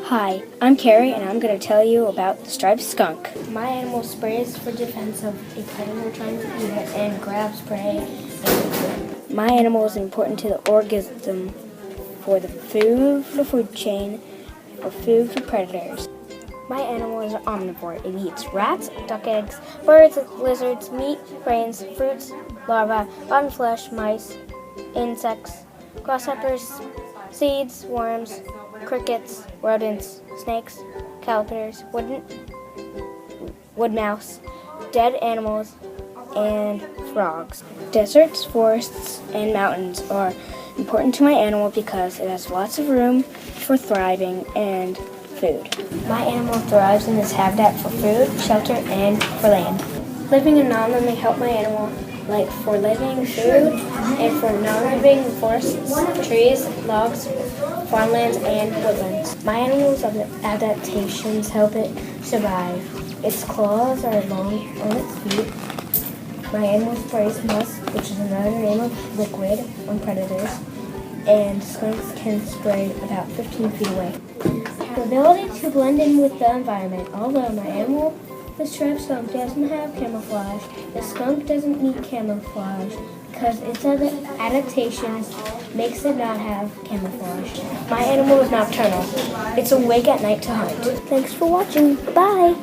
Hi, I'm Carrie, and I'm going to tell you about the striped skunk. My animal sprays for defense of a predator trying to eat it and grabs prey and eats it. My animal is important to the organism for the food chain, for food for predators. My animal is an omnivore. It eats rats, duck eggs, birds, lizards, meat, brains, fruits, larvae, rotten flesh, mice, insects, grasshoppers, seeds, worms, crickets, rodents, snakes, caterpillars, wood mouse, dead animals, and frogs. Deserts, forests, and mountains are important to my animal because it has lots of room for thriving and food. My animal thrives in this habitat for food, shelter, and for land. Living and non-living help my animal, like for living food and for non-living forests, trees, logs, farmlands, and woodlands. My animal's adaptations help it survive. Its claws are long on its feet. My animal sprays musk, which is another name of liquid, on predators, and skunks can spray about 15 feet away. The ability to blend in with the environment. Although my animal, the striped skunk, doesn't have camouflage, the skunk doesn't need camouflage because its adaptations makes it not have camouflage. My animal is nocturnal. It's awake at night to hunt. Thanks for watching. Bye!